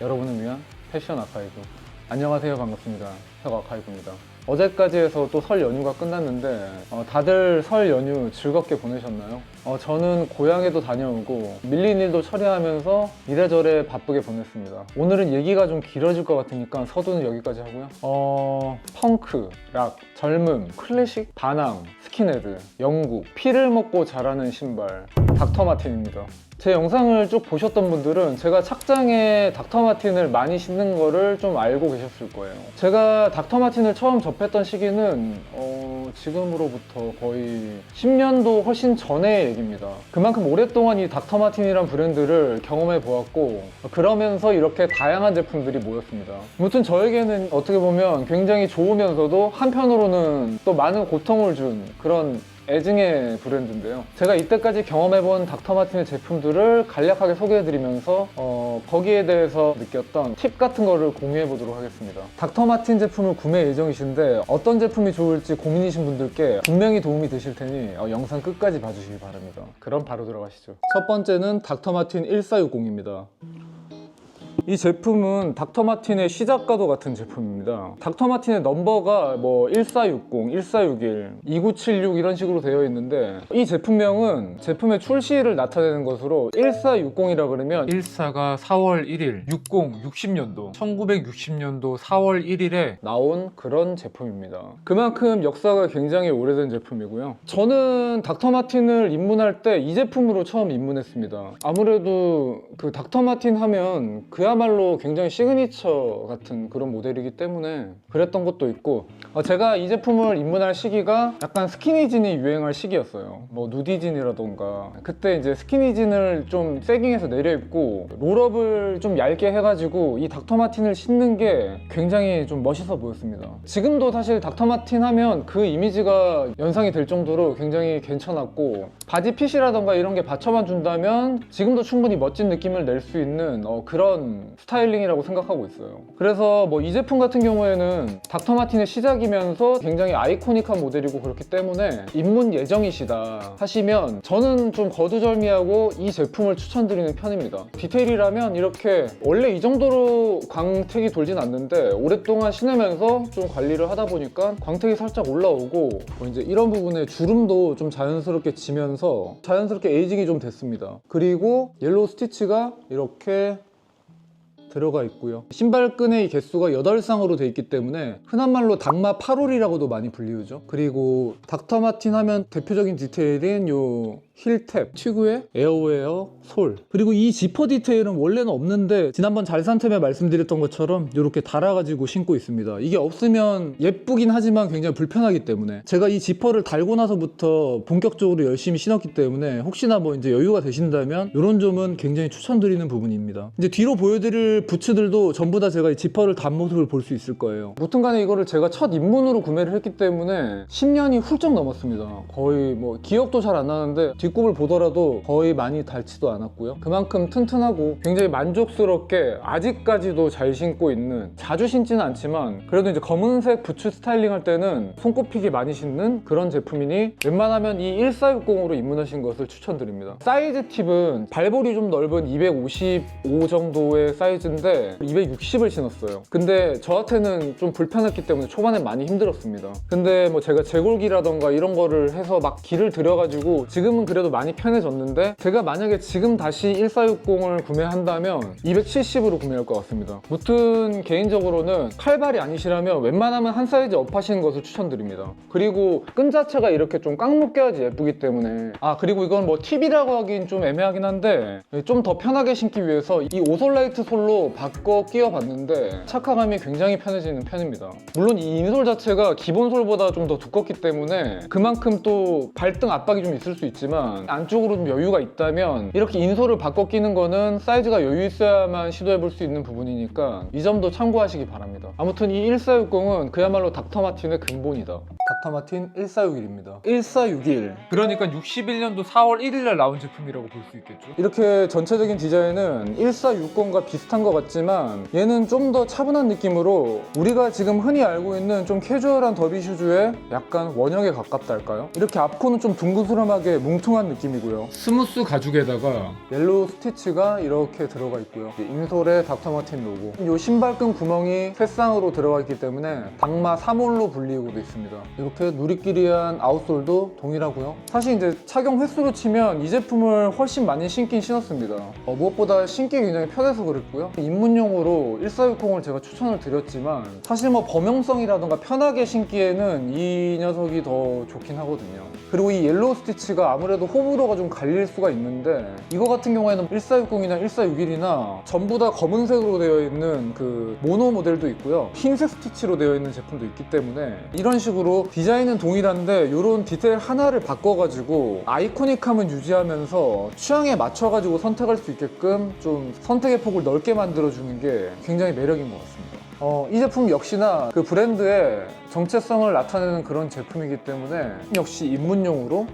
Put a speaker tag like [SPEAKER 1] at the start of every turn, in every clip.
[SPEAKER 1] 여러분을 위한 패션 아카이브. 안녕하세요, 반갑습니다. 혁 아카이브입니다. 어제까지 해서 또 설 연휴가 끝났는데 다들 설 연휴 즐겁게 보내셨나요? 저는 고향에도 다녀오고 밀린 일도 처리하면서 이래저래 바쁘게 보냈습니다. 오늘은 얘기가 좀 길어질 것 같으니까 서두는 여기까지 하고요. 펑크, 락, 젊음, 클래식, 반항, 스킨헤드, 영국, 피를 먹고 자라는 신발, 닥터마틴입니다. 제 영상을 쭉 보셨던 분들은 제가 착장에 닥터마틴을 많이 신는 거를 좀 알고 계셨을 거예요. 제가 닥터마틴을 처음 접했던 시기는 지금으로부터 거의 10년도 훨씬 전의 얘기입니다. 그만큼 오랫동안 이 닥터마틴이란 브랜드를 경험해 보았고, 그러면서 이렇게 다양한 제품들이 모였습니다. 아무튼 저에게는 어떻게 보면 굉장히 좋으면서도 한편으로는 또 많은 고통을 준 그런 애증의 브랜드인데요. 제가 이때까지 경험해본 닥터마틴의 제품들을 간략하게 소개해드리면서 거기에 대해서 느꼈던 팁 같은 거를 공유해보도록 하겠습니다. 닥터마틴 제품을 구매 예정이신데 어떤 제품이 좋을지 고민이신 분들께 분명히 도움이 되실 테니 영상 끝까지 봐주시기 바랍니다. 그럼 바로 들어가시죠. 첫 번째는 닥터마틴 1460입니다. 이 제품은 닥터마틴의 시작과도 같은 제품입니다. 닥터마틴의 넘버가 뭐 1460, 1461, 2976 이런 식으로 되어 있는데 이 제품명은 제품의 출시일을 나타내는 것으로 1460이라 그러면 14가 4월 1일, 60, 60년도 1960년도 4월 1일에 나온 그런 제품입니다. 그만큼 역사가 굉장히 오래된 제품이고요. 저는 닥터마틴을 입문할 때 이 제품으로 처음 입문했습니다. 아무래도 그 닥터마틴 하면 그야말로 굉장히 시그니처 같은 그런 모델이기 때문에 그랬던 것도 있고, 제가 이 제품을 입문할 시기가 약간 스키니진이 유행할 시기였어요. 뭐 누디진이라던가 그때 이제 스키니진을 좀 세깅해서 내려 입고 롤업을 좀 얇게 해가지고 이 닥터마틴을 신는 게 굉장히 좀 멋있어 보였습니다. 지금도 사실 닥터마틴 하면 그 이미지가 연상이 될 정도로 굉장히 괜찮았고, 바디 핏이라던가 이런 게 받쳐만 준다면 지금도 충분히 멋진 느낌을 낼 수 있는 그런 스타일링이라고 생각하고 있어요. 그래서 뭐 이 제품 같은 경우에는 닥터마틴의 시작이면서 굉장히 아이코닉한 모델이고 그렇기 때문에 입문 예정이시다 하시면 저는 좀 거두절미하고 이 제품을 추천드리는 편입니다. 디테일이라면 이렇게 원래 이 정도로 광택이 돌진 않는데 오랫동안 신으면서 좀 관리를 하다 보니까 광택이 살짝 올라오고 이제 이런 부분에 주름도 좀 자연스럽게 지면서 자연스럽게 에이징이 좀 됐습니다. 그리고 옐로우 스티치가 이렇게 들어가 있고요. 신발끈의 개수가 8쌍으로 되어 있기 때문에 흔한 말로 닥마 8홀이라고도 많이 불리우죠. 그리고 닥터마틴 하면 대표적인 디테일인 요 힐탭, 튜브의 에어웨어 솔, 그리고 이 지퍼 디테일은 원래는 없는데 지난번 잘산템에 말씀드렸던 것처럼 이렇게 달아가지고 신고 있습니다. 이게 없으면 예쁘긴 하지만 굉장히 불편하기 때문에 제가 이 지퍼를 달고 나서부터 본격적으로 열심히 신었기 때문에 혹시나 뭐 이제 여유가 되신다면 이런 점은 굉장히 추천드리는 부분입니다. 이제 뒤로 보여드릴 부츠들도 전부 다 제가 이 지퍼를 단 모습을 볼 수 있을 거예요. 무튼간에 이거를 제가 첫 입문으로 구매를 했기 때문에 10년이 훌쩍 넘었습니다. 거의 뭐 기억도 잘 안 나는데 뒷굽을 보더라도 거의 많이 닳지도 않았고요. 그만큼 튼튼하고 굉장히 만족스럽게 아직까지도 잘 신고 있는, 자주 신지는 않지만 그래도 이제 검은색 부츠 스타일링 할 때는 손꼽히게 많이 신는 그런 제품이니 웬만하면 이 1460으로 입문하신 것을 추천드립니다. 사이즈 팁은 발볼이 좀 넓은 255 정도의 사이즈인데 260을 신었어요. 근데 저한테는 좀 불편했기 때문에 초반에 많이 힘들었습니다. 근데 뭐 제가 제골기라던가 이런 거를 해서 막 길을 들여가지고 지금은 그래도 많이 편해졌는데, 제가 만약에 지금 다시 1460을 구매한다면 270으로 구매할 것 같습니다. 무튼 개인적으로는 칼발이 아니시라면 웬만하면 한 사이즈 업 하시는 것을 추천드립니다. 그리고 끈 자체가 이렇게 좀 깡묶여야지 예쁘기 때문에, 그리고 이건 뭐 팁이라고 하긴 좀 애매하긴 한데 좀 더 편하게 신기 위해서 이 오솔라이트 솔로 바꿔 끼워봤는데 착화감이 굉장히 편해지는 편입니다. 물론 이 인솔 자체가 기본 솔보다 좀 더 두껍기 때문에 그만큼 또 발등 압박이 좀 있을 수 있지만 안쪽으로 좀 여유가 있다면 이렇게 인솔을 바꿔 끼는 거는 사이즈가 여유 있어야만 시도해볼 수 있는 부분이니까 이 점도 참고하시기 바랍니다. 아무튼 이 1460은 그야말로 닥터마틴의 근본이다. 닥터마틴 1461입니다. 1461, 그러니까 61년도 4월 1일날 나온 제품이라고 볼 수 있겠죠. 이렇게 전체적인 디자인은 1460과 비슷한 것 같지만 얘는 좀 더 차분한 느낌으로 우리가 지금 흔히 알고 있는 좀 캐주얼한 더비 슈즈의 약간 원형에 가깝다 할까요? 이렇게 앞코는 좀 둥그스름하게 뭉퉁하게 뭉퉁한 느낌이고요. 스무스 가죽에다가 옐로우 스티치가 이렇게 들어가 있고요. 인솔에 닥터마틴 로고. 이 신발끈 구멍이 세 쌍으로 들어가 있기 때문에 당마 3홀로 불리고도 있습니다. 이렇게 누리끼리한 아웃솔도 동일하고요. 사실 이제 착용 횟수로 치면 이 제품을 훨씬 많이 신긴 신었습니다. 무엇보다 신기 굉장히 편해서 그랬고요. 입문용으로 1460을 제가 추천을 드렸지만 사실 뭐 범용성이라던가 편하게 신기에는 이 녀석이 더 좋긴 하거든요. 그리고 이 옐로우 스티치가 아무래도 호불호가 좀 갈릴 수가 있는데 이거 같은 경우에는 1460이나 1461이나 전부 다 검은색으로 되어 있는 그 모노 모델도 있고요. 흰색 스티치로 되어 있는 제품도 있기 때문에 이런 식으로 디자인은 동일한데 이런 디테일 하나를 바꿔가지고 아이코닉함은 유지하면서 취향에 맞춰가지고 선택할 수 있게끔 좀 선택의 폭을 넓게 만들어주는 게 굉장히 매력인 것 같습니다. 이 제품 역시나 그 브랜드의 정체성을 나타내는 그런 제품이기 때문에 역시 입문용으로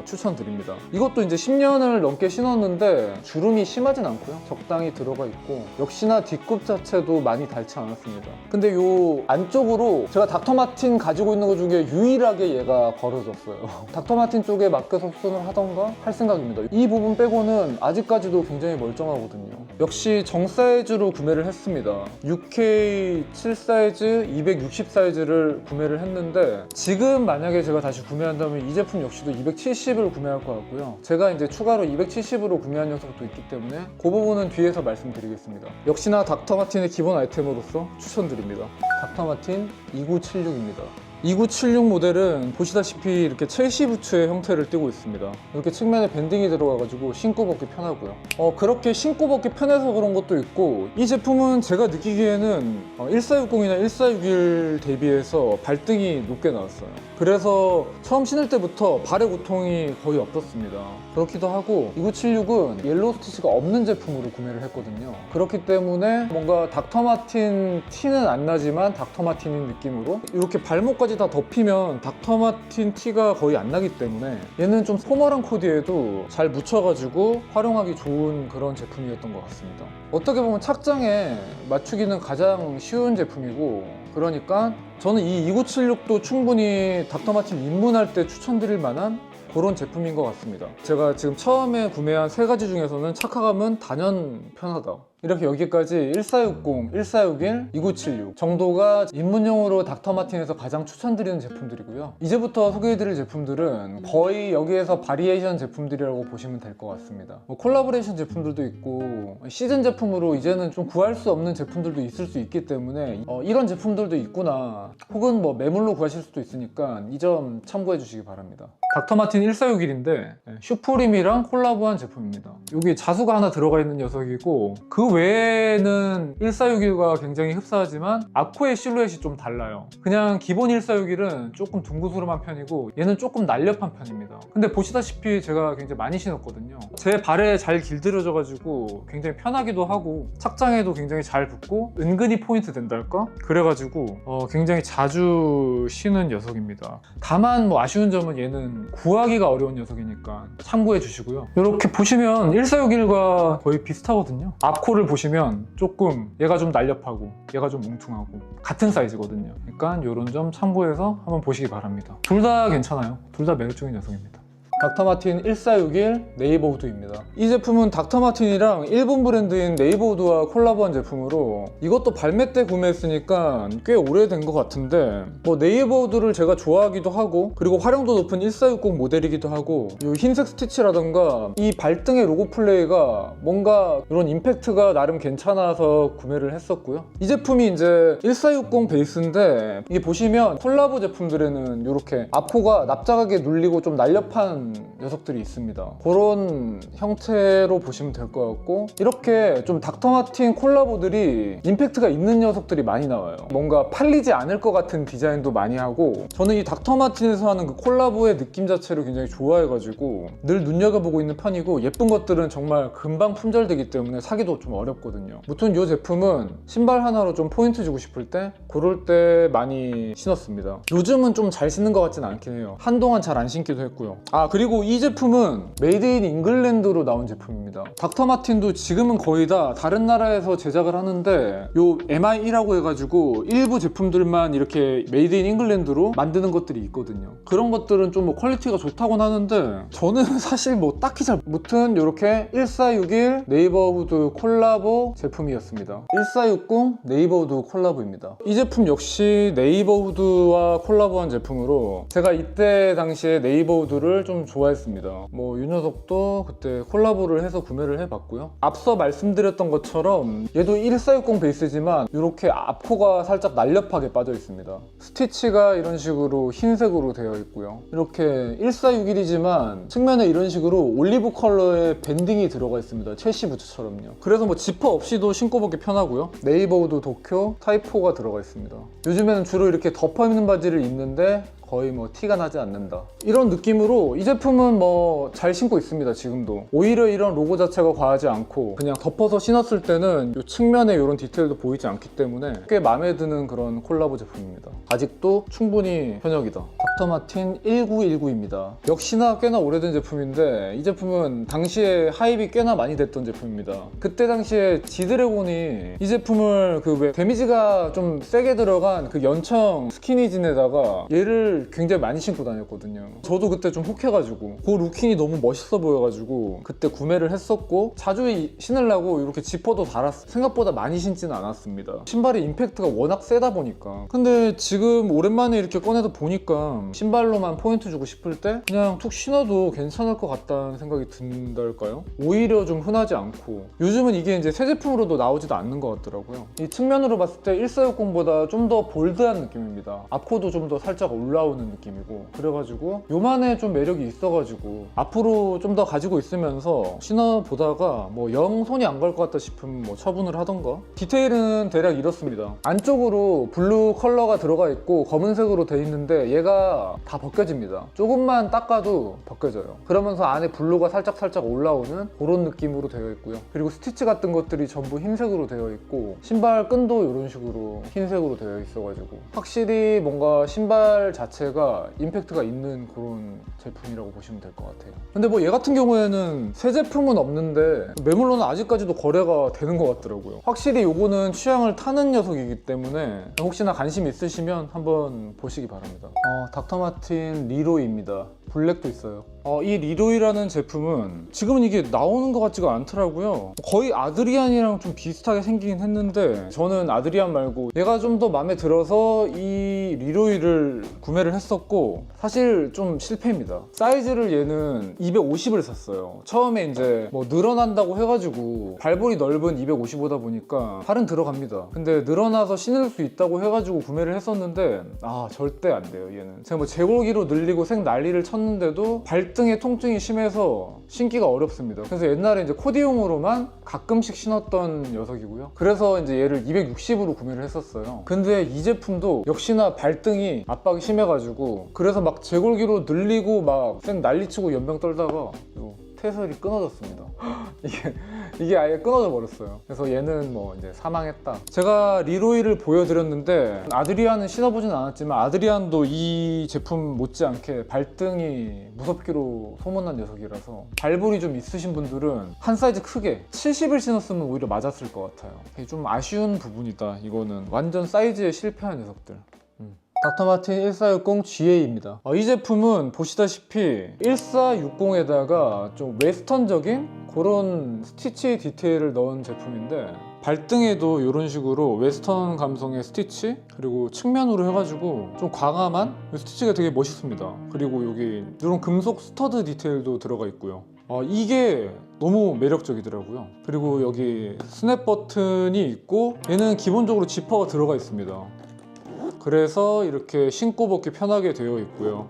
[SPEAKER 1] 추천드립니다. 이것도 이제 10년을 넘게 신었는데 주름이 심하진 않고요. 적당히 들어가 있고 역시나 뒷굽 자체도 많이 닳지 않았습니다. 근데 요 안쪽으로 제가 닥터마틴 가지고 있는 것 중에 유일하게 얘가 벌어졌어요. 닥터마틴 쪽에 맡겨서 수선을 하던가 할 생각입니다. 이 부분 빼고는 아직까지도 굉장히 멀쩡하거든요. 역시 정 사이즈로 구매를 했습니다. 6K 7 사이즈, 260 사이즈를 구매를 했는데 지금 만약에 제가 다시 구매한다면 이 제품 역시도 270을 구매할 것 같고요. 제가 이제 추가로 270으로 구매한 녀석도 있기 때문에 그 부분은 뒤에서 말씀드리겠습니다. 역시나 닥터마틴의 기본 아이템으로서 추천드립니다. 닥터마틴 2976입니다. 2976 모델은 보시다시피 이렇게 첼시 부츠의 형태를 띠고 있습니다. 이렇게 측면에 밴딩이 들어가가지고 신고 벗기 편하고요. 그렇게 신고 벗기 편해서 그런 것도 있고 이 제품은 제가 느끼기에는 1460이나 1461 대비해서 발등이 높게 나왔어요. 그래서 처음 신을 때부터 발의 고통이 거의 없었습니다. 그렇기도 하고 2976은 옐로우 스티치가 없는 제품으로 구매를 했거든요. 그렇기 때문에 뭔가 닥터마틴 티는 안 나지만 닥터마틴인 느낌으로 이렇게 발목까지 다 덮이면 닥터마틴 티가 거의 안 나기 때문에 얘는 좀 포멀한 코디에도 잘 묻혀가지고 활용하기 좋은 그런 제품이었던 것 같습니다. 어떻게 보면 착장에 맞추기는 가장 쉬운 제품이고 그러니까 저는 이 2976도 충분히 닥터마틴 입문할 때 추천드릴 만한 그런 제품인 것 같습니다. 제가 지금 처음에 구매한 세 가지 중에서는 착화감은 단연 편하다. 이렇게 여기까지 1460, 1461, 2976 정도가 입문용으로 닥터마틴에서 가장 추천드리는 제품들이고요. 이제부터 소개해드릴 제품들은 거의 여기에서 바리에이션 제품들이라고 보시면 될 것 같습니다. 콜라보레이션 제품들도 있고 시즌 제품으로 이제는 좀 구할 수 없는 제품들도 있을 수 있기 때문에 이런 제품들도 있구나 혹은 뭐 매물로 구하실 수도 있으니까 이 점 참고해 주시기 바랍니다. 닥터마틴 1461인데 슈프림이랑 콜라보한 제품입니다. 여기 자수가 하나 들어가 있는 녀석이고 그 외에는 1461과 굉장히 흡사하지만 아코의 실루엣이 좀 달라요. 그냥 기본 1461은 조금 둥그스름한 편이고 얘는 조금 날렵한 편입니다. 근데 보시다시피 제가 굉장히 많이 신었거든요. 제 발에 잘 길들여져 가지고 굉장히 편하기도 하고 착장에도 굉장히 잘 붙고 은근히 포인트 된달까? 그래가지고 굉장히 자주 신은 녀석입니다. 다만 뭐 아쉬운 점은 얘는 구하기가 어려운 녀석이니까 참고해 주시고요. 이렇게 보시면 1461과 거의 비슷하거든요. 앞코를 보시면 조금 얘가 좀 날렵하고 얘가 좀 뭉퉁하고 같은 사이즈거든요. 그러니까 이런 점 참고해서 한번 보시기 바랍니다. 둘 다 괜찮아요. 둘 다 매력적인 녀석입니다. 닥터마틴 1461 네이버우드입니다. 이 제품은 닥터마틴이랑 일본 브랜드인 네이버우드와 콜라보한 제품으로 이것도 발매 때 구매했으니까 꽤 오래된 것 같은데 뭐 네이버우드를 제가 좋아하기도 하고 그리고 활용도 높은 1460 모델이기도 하고 이 흰색 스티치라던가 이 발등의 로고 플레이가 뭔가 이런 임팩트가 나름 괜찮아서 구매를 했었고요. 이 제품이 이제 1460 베이스인데 이게 보시면 콜라보 제품들에는 이렇게 앞코가 납작하게 눌리고 좀 날렵한 녀석들이 있습니다. 그런 형태로 보시면 될 것 같고 이렇게 좀 닥터마틴 콜라보들이 임팩트가 있는 녀석들이 많이 나와요. 뭔가 팔리지 않을 것 같은 디자인도 많이 하고 저는 이 닥터마틴에서 하는 그 콜라보의 느낌 자체를 굉장히 좋아해가지고 늘 눈여겨보고 있는 편이고 예쁜 것들은 정말 금방 품절되기 때문에 사기도 좀 어렵거든요. 무튼 이 제품은 신발 하나로 좀 포인트 주고 싶을 때 그럴 때 많이 신었습니다. 요즘은 좀 잘 신는 것 같진 않긴 해요. 한동안 잘 안 신기도 했고요. 그리고 이 제품은 메이드 인 잉글랜드로 나온 제품입니다. 닥터마틴도 지금은 거의 다 다른 나라에서 제작을 하는데 요 MIE라고 해가지고 일부 제품들만 이렇게 메이드 인 잉글랜드로 만드는 것들이 있거든요. 그런 것들은 좀 뭐 퀄리티가 좋다고는 하는데 저는 사실 뭐 딱히 잘 못은 이렇게 1461 네이버우드 콜라보 제품이었습니다. 1460 네이버우드 콜라보입니다. 이 제품 역시 네이버우드와 콜라보한 제품으로 제가 이때 당시에 네이버우드를 좀 좋아했습니다. 뭐 이 녀석도 그때 콜라보를 해서 구매를 해봤고요. 앞서 말씀드렸던 것처럼 얘도 1460 베이스지만 이렇게 앞코가 살짝 날렵하게 빠져 있습니다. 스티치가 이런 식으로 흰색으로 되어 있고요. 이렇게 1461이지만 측면에 이런 식으로 올리브 컬러의 밴딩이 들어가 있습니다. 첼시 부츠처럼요. 그래서 뭐 지퍼 없이도 신고 보기 편하고요. 네이버우드 도쿄 타입4가 들어가 있습니다. 요즘에는 주로 이렇게 덮어 입는 바지를 입는데 거의 뭐 티가 나지 않는다, 이런 느낌으로 이 제품은 뭐 잘 신고 있습니다. 지금도 오히려 이런 로고 자체가 과하지 않고 그냥 덮어서 신었을 때는 이 측면에 이런 디테일도 보이지 않기 때문에 꽤 마음에 드는 그런 콜라보 제품입니다. 아직도 충분히 현역이다. 닥터마틴 1919입니다. 역시나 꽤나 오래된 제품인데 이 제품은 당시에 하입이 꽤나 많이 됐던 제품입니다. 그때 당시에 지드래곤이 이 제품을 그 왜 데미지가 좀 세게 들어간 그 연청 스키니진에다가 얘를 굉장히 많이 신고 다녔거든요. 저도 그때 좀 혹해가지고 그 루킹이 너무 멋있어 보여가지고 그때 구매를 했었고 자주 신으려고 이렇게 지퍼도 달았어요. 생각보다 많이 신지는 않았습니다. 신발의 임팩트가 워낙 세다 보니까. 근데 지금 오랜만에 이렇게 꺼내서 보니까 신발로만 포인트 주고 싶을 때 그냥 툭 신어도 괜찮을 것 같다는 생각이 든달까요? 오히려 좀 흔하지 않고 요즘은 이게 이제 새 제품으로도 나오지도 않는 것 같더라고요. 이 측면으로 봤을 때 1460보다 좀 더 볼드한 느낌입니다. 앞코도 좀 더 살짝 올라오는 느낌이고 그래가지고 요만에 좀 매력이 있어가지고 앞으로 좀 더 가지고 있으면서 신어보다가 뭐 영 손이 안 갈 것 같다 싶으면 뭐 처분을 하던가. 디테일은 대략 이렇습니다. 안쪽으로 블루 컬러가 들어가 있고 검은색으로 돼 있는데 얘가 다 벗겨집니다. 조금만 닦아도 벗겨져요. 그러면서 안에 블루가 살짝 올라오는 그런 느낌으로 되어 있고요. 그리고 스티치 같은 것들이 전부 흰색으로 되어 있고 신발 끈도 이런 식으로 흰색으로 되어 있어가지고 확실히 뭔가 신발 자체가 임팩트가 있는 그런 제품이라고 보시면 될 것 같아요. 근데 뭐 얘 같은 경우에는 새 제품은 없는데 매물로는 아직까지도 거래가 되는 것 같더라고요. 확실히 요거는 취향을 타는 녀석이기 때문에 혹시나 관심 있으시면 한번 보시기 바랍니다. 닥터마틴 리로이입니다. 블랙도 있어요. 이 리로이라는 제품은 지금은 이게 나오는 것 같지가 않더라고요. 거의 아드리안이랑 좀 비슷하게 생기긴 했는데 저는 아드리안 말고 얘가 좀 더 마음에 들어서 이 리로이를 구매를 했었고 사실 좀 실패입니다. 사이즈를 얘는 250을 샀어요. 처음에 이제 뭐 늘어난다고 해가지고 발볼이 넓은 255다 보니까 팔은 들어갑니다. 근데 늘어나서 신을 수 있다고 해가지고 구매를 했었는데 절대 안 돼요. 얘는 제가 뭐 제골기로 늘리고 색 난리를 쳤는데도 발등에 통증이 심해서 신기가 어렵습니다. 그래서 옛날에 이제 코디용으로만 가끔씩 신었던 녀석이고요. 그래서 이제 얘를 260으로 구매를 했었어요. 근데 이 제품도 역시나 발등이 압박이 심해가지고 그래서 막 제골기로 늘리고 막 쌩 난리치고 연병 떨다가 요 태설이 끊어졌습니다. 이게 아예 끊어져 버렸어요. 그래서 얘는 뭐 이제 사망했다. 제가 리로이를 보여드렸는데 아드리안은 신어보진 않았지만 아드리안도 이 제품 못지않게 발등이 무섭기로 소문난 녀석이라서 발볼이 좀 있으신 분들은 한 사이즈 크게 70을 신었으면 오히려 맞았을 것 같아요. 이게 좀 아쉬운 부분이다. 이거는 완전 사이즈에 실패한 녀석들. 닥터마틴 1460 GA입니다. 이 제품은 보시다시피 1460에다가 좀 웨스턴적인 그런 스티치 디테일을 넣은 제품인데 발등에도 이런 식으로 웨스턴 감성의 스티치 그리고 측면으로 해가지고 좀 과감한 스티치가 되게 멋있습니다. 그리고 여기 이런 금속 스터드 디테일도 들어가 있고요. 이게 너무 매력적이더라고요. 그리고 여기 스냅 버튼이 있고 얘는 기본적으로 지퍼가 들어가 있습니다. 그래서 이렇게 신고 벗기 편하게 되어 있고요.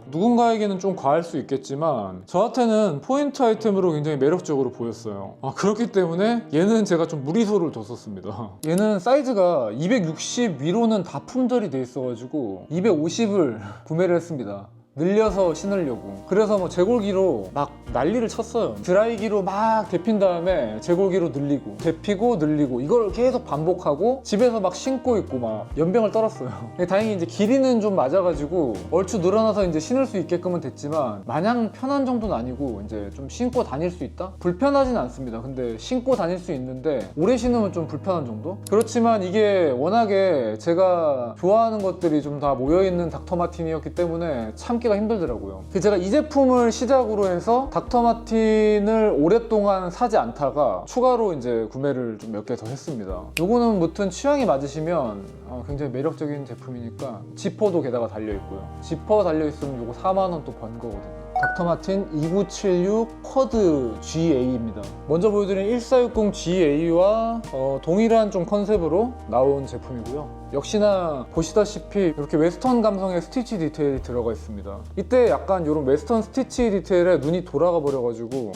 [SPEAKER 1] 누군가에게는 좀 과할 수 있겠지만 저한테는 포인트 아이템으로 굉장히 매력적으로 보였어요. 그렇기 때문에 얘는 제가 좀 무리수를 뒀었습니다. 얘는 사이즈가 260 위로는 다 품절이 돼 있어가지고 250을 구매를 했습니다. 늘려서 신으려고. 그래서 뭐 제골기로 막 난리를 쳤어요. 드라이기로 막 데핀 다음에 제골기로 늘리고 데피고 늘리고 이걸 계속 반복하고 집에서 막 신고 있고 막 연병을 떨었어요. 다행히 이제 길이는 좀 맞아가지고 얼추 늘어나서 이제 신을 수 있게끔은 됐지만 마냥 편한 정도는 아니고 이제 좀 신고 다닐 수 있다? 불편하진 않습니다. 근데 신고 다닐 수 있는데 오래 신으면 좀 불편한 정도? 그렇지만 이게 워낙에 제가 좋아하는 것들이 좀 다 모여있는 닥터마틴이었기 때문에 참기가 힘들더라고요. 제가 이 제품을 시작으로 해서 닥터마틴을 오랫동안 사지 않다가 추가로 이제 구매를 좀 몇 개 더 했습니다. 요거는 무튼 취향이 맞으시면 굉장히 매력적인 제품이니까 지퍼도 게다가 달려있고요. 지퍼 달려있으면 요거 4만원 또 번 거거든요. 닥터마틴 2976 쿼드 GA입니다. 먼저 보여드린 1460 GA와 동일한 좀 컨셉으로 나온 제품이고요. 역시나 보시다시피 이렇게 웨스턴 감성의 스티치 디테일이 들어가 있습니다. 이때 약간 이런 웨스턴 스티치 디테일에 눈이 돌아가 버려가지고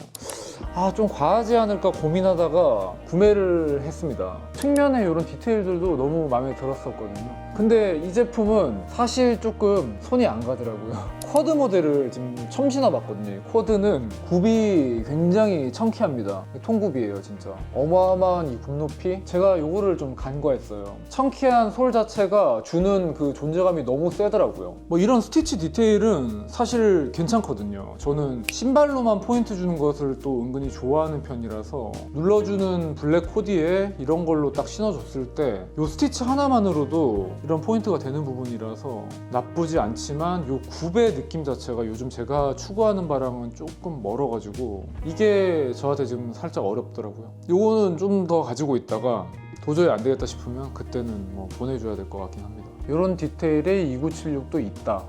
[SPEAKER 1] 좀 과하지 않을까 고민하다가 구매를 했습니다. 측면에 이런 디테일들도 너무 마음에 들었었거든요. 근데 이 제품은 사실 조금 손이 안 가더라고요. 쿼드 모델을 지금 처음 신어봤거든요. 쿼드는 굽이 굉장히 청키합니다. 통굽이에요 진짜. 어마어마한 이 굽 높이. 제가 요거를 좀 간과했어요. 청키한 솔 자체가 주는 그 존재감이 너무 세더라고요. 뭐 이런 스티치 디테일은 사실 괜찮거든요. 저는 신발로만 포인트 주는 것을 또 은근히 좋아하는 편이라서 눌러주는 블랙 코디에 이런 걸로 딱 신어줬을 때 이 스티치 하나만으로도 이런 포인트가 되는 부분이라서 나쁘지 않지만 이 굽의 느낌 자체가 요즘 제가 추구하는 바랑은 조금 멀어가지고 이게 저한테 지금 살짝 어렵더라고요. 요거는 좀 더 가지고 있다가 도저히 안 되겠다 싶으면 그때는 뭐 보내줘야 될 것 같긴 합니다. 이런 디테일에 2976도 있다.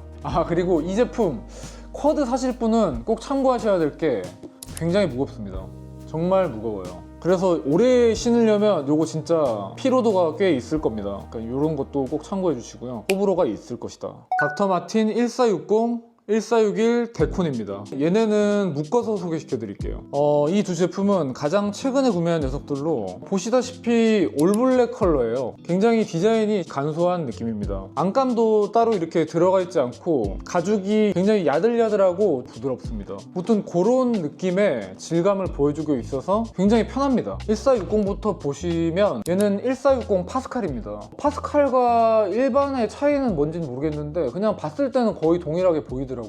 [SPEAKER 1] 그리고 이 제품 쿼드 사실 분은 꼭 참고하셔야 될 게 굉장히 무겁습니다. 정말 무거워요. 그래서 오래 신으려면 요거 진짜 피로도가 꽤 있을 겁니다. 그러니까 이런 것도 꼭 참고해 주시고요. 호불호가 있을 것이다. 닥터마틴 1460 1461 데콘입니다. 얘네는 묶어서 소개시켜 드릴게요. 이 두 제품은 가장 최근에 구매한 녀석들로 보시다시피 올블랙 컬러예요. 굉장히 디자인이 간소한 느낌입니다. 안감도 따로 이렇게 들어가 있지 않고 가죽이 굉장히 야들야들하고 부드럽습니다. 보통 그런 느낌의 질감을 보여주고 있어서 굉장히 편합니다. 1460부터 보시면 얘는 1460 파스칼입니다. 파스칼과 일반의 차이는 뭔지는 모르겠는데 그냥 봤을 때는 거의 동일하게 보이더라고요.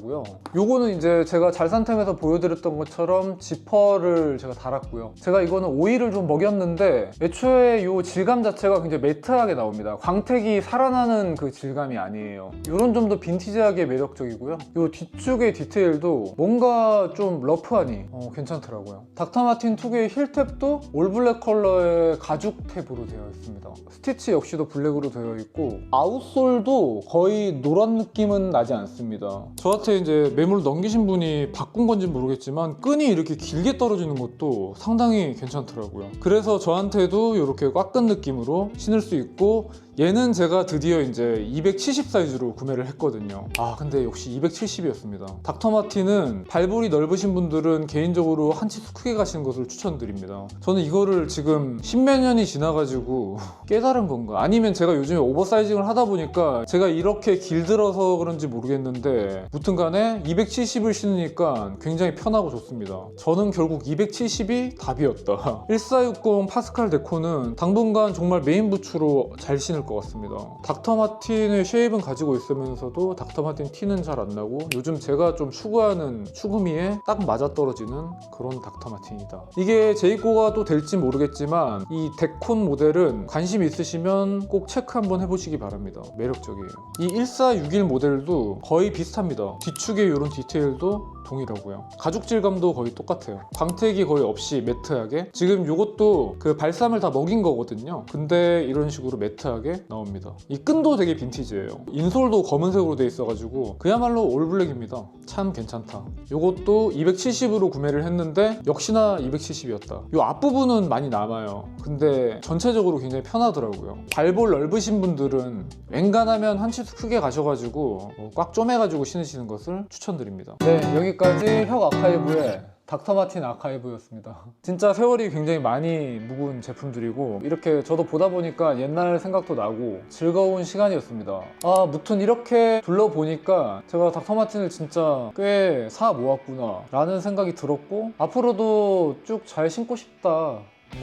[SPEAKER 1] 요거는 이제 제가 잘산템에서 보여드렸던 것처럼 지퍼를 제가 달았고요. 제가 이거는 오일을 좀 먹였는데 애초에 요 질감 자체가 굉장히 매트하게 나옵니다. 광택이 살아나는 그 질감이 아니에요. 이런 점도 빈티지하게 매력적이고요. 요 뒤쪽의 디테일도 뭔가 좀 러프하니 괜찮더라고요. 닥터마틴 특유의 힐탭도 올블랙 컬러의 가죽 탭으로 되어 있습니다. 스티치 역시도 블랙으로 되어 있고 아웃솔도 거의 노란 느낌은 나지 않습니다. 저한테 이제 매물 넘기신 분이 바꾼 건지 모르겠지만 끈이 이렇게 길게 떨어지는 것도 상당히 괜찮더라고요. 그래서 저한테도 이렇게 꽉 끈 느낌으로 신을 수 있고 얘는 제가 드디어 이제 270 사이즈로 구매를 했거든요. 근데 역시 270이었습니다. 닥터마틴은 발볼이 넓으신 분들은 개인적으로 한 치수 크게 가시는 것을 추천드립니다. 저는 이거를 지금 십몇 년이 지나가지고 깨달은 건가? 아니면 제가 요즘에 오버사이징을 하다 보니까 제가 이렇게 길들어서 그런지 모르겠는데 무튼 간에 270을 신으니까 굉장히 편하고 좋습니다. 저는 결국 270이 답이었다. 1460 파스칼 데코는 당분간 정말 메인 부츠로 잘 신을 것 같습니다. 닥터마틴의 쉐입은 가지고 있으면서도 닥터마틴 티는 잘 안 나고 요즘 제가 좀 추구하는 추구미에 딱 맞아떨어지는 그런 닥터마틴이다. 이게 제 입고가 또 될지 모르겠지만 이 데콘 모델은 관심 있으시면 꼭 체크 한번 해보시기 바랍니다. 매력적이에요. 이 1461 모델도 거의 비슷합니다. 뒤축의 이런 디테일도 동일하고요. 가죽 질감도 거의 똑같아요. 광택이 거의 없이 매트하게. 지금 이것도 그 발삼을 다 먹인 거거든요. 근데 이런 식으로 매트하게 나옵니다. 이 끈도 되게 빈티지예요. 인솔도 검은색으로 돼 있어가지고 그야말로 올블랙입니다. 참 괜찮다. 이것도 270으로 구매를 했는데 역시나 270이었다. 이 앞부분은 많이 남아요. 근데 전체적으로 굉장히 편하더라고요. 발볼 넓으신 분들은 웬간하면 한 치수 크게 가셔가지고 꽉 쪼매가지고 신으시는 것을 추천드립니다. 네, 여기까지 혁 아카이브의 닥터마틴 아카이브였습니다. 진짜 세월이 굉장히 많이 묵은 제품들이고 이렇게 저도 보다 보니까 옛날 생각도 나고 즐거운 시간이었습니다. 아, 무튼 이렇게 둘러보니까 제가 닥터마틴을 진짜 꽤 사 모았구나 라는 생각이 들었고 앞으로도 쭉 잘 신고 싶다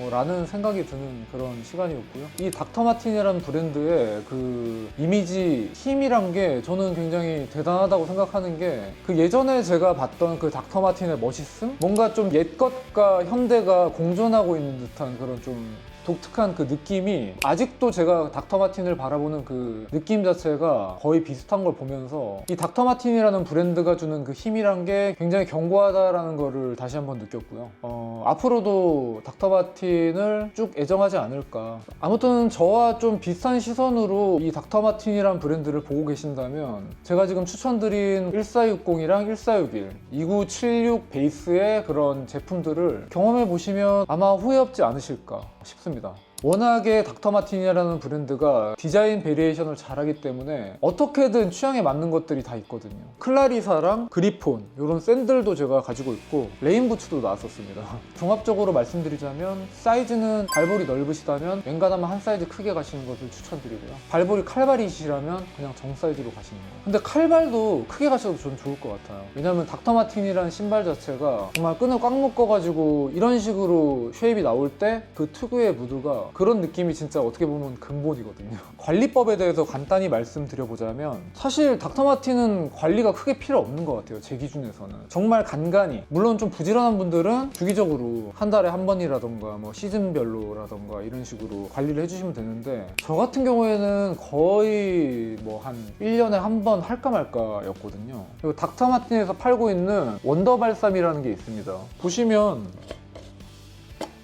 [SPEAKER 1] 라는 생각이 드는 그런 시간이었고요. 이 닥터마틴이라는 브랜드의 그 이미지 힘이란 게 저는 굉장히 대단하다고 생각하는 게 그 예전에 제가 봤던 그 닥터마틴의 멋있음? 뭔가 좀 옛것과 현대가 공존하고 있는 듯한 그런 좀 독특한 그 느낌이 아직도 제가 닥터마틴을 바라보는 그 느낌 자체가 거의 비슷한 걸 보면서 이 닥터마틴이라는 브랜드가 주는 그 힘이란 게 굉장히 견고하다라는 거를 다시 한번 느꼈고요. 앞으로도 닥터마틴을 쭉 애정하지 않을까. 아무튼 저와 좀 비슷한 시선으로 이 닥터마틴이라는 브랜드를 보고 계신다면 제가 지금 추천드린 1460이랑 1461, 2976 베이스의 그런 제품들을 경험해 보시면 아마 후회 없지 않으실까 싶습니다. 워낙에 닥터마틴이라는 브랜드가 디자인 베리에이션을 잘하기 때문에 어떻게든 취향에 맞는 것들이 다 있거든요. 클라리사랑 그리폰 이런 샌들도 제가 가지고 있고 레인부츠도 나왔었습니다. 종합적으로 말씀드리자면 사이즈는 발볼이 넓으시다면 웬간하면 한 사이즈 크게 가시는 것을 추천드리고요. 발볼이 칼발이시라면 그냥 정 사이즈로 가시는 거예요. 근데 칼발도 크게 가셔도 전 좋을 것 같아요. 왜냐면 닥터마틴이라는 신발 자체가 정말 끈을 꽉 묶어가지고 이런 식으로 쉐입이 나올 때 그 특유의 무드가 그런 느낌이 진짜 어떻게 보면 근본이거든요. 관리법에 대해서 간단히 말씀드려보자면 사실 닥터마틴은 관리가 크게 필요 없는 것 같아요. 제 기준에서는 정말 간간히, 물론 좀 부지런한 분들은 주기적으로 한 달에 한 번이라던가 뭐 시즌별로라던가 이런 식으로 관리를 해주시면 되는데 저 같은 경우에는 거의 뭐 한 1년에 한 번 할까 말까 였거든요. 그리고 닥터마틴에서 팔고 있는 원더 발삼이라는 게 있습니다. 보시면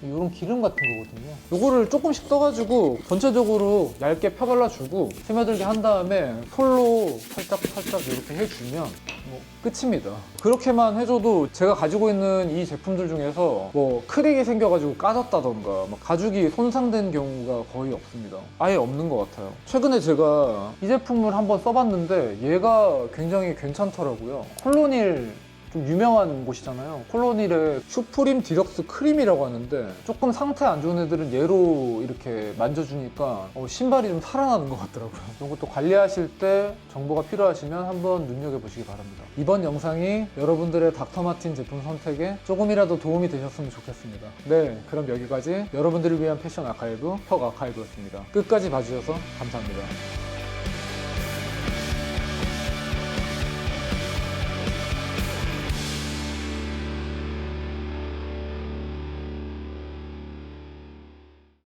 [SPEAKER 1] 이런 기름 같은 거거든요. 이거를 조금씩 떠가지고 전체적으로 얇게 펴발라주고 스며들게 한 다음에 솔로 살짝 이렇게 해주면 뭐 끝입니다. 그렇게만 해줘도 제가 가지고 있는 이 제품들 중에서 뭐 크랙이 생겨가지고 까졌다던가 뭐 가죽이 손상된 경우가 거의 없습니다. 아예 없는 것 같아요. 최근에 제가 이 제품을 한번 써봤는데 얘가 굉장히 괜찮더라고요. 콜로닐 좀 유명한 곳이잖아요. 콜로닐의 슈프림 디럭스 크림이라고 하는데 조금 상태 안 좋은 애들은 얘로 이렇게 만져주니까 신발이 좀 살아나는 것 같더라고요. 이런 것도 관리하실 때 정보가 필요하시면 한번 눈여겨보시기 바랍니다. 이번 영상이 여러분들의 닥터마틴 제품 선택에 조금이라도 도움이 되셨으면 좋겠습니다. 네, 그럼 여기까지 여러분들을 위한 패션 아카이브 턱 아카이브였습니다. 끝까지 봐주셔서 감사합니다.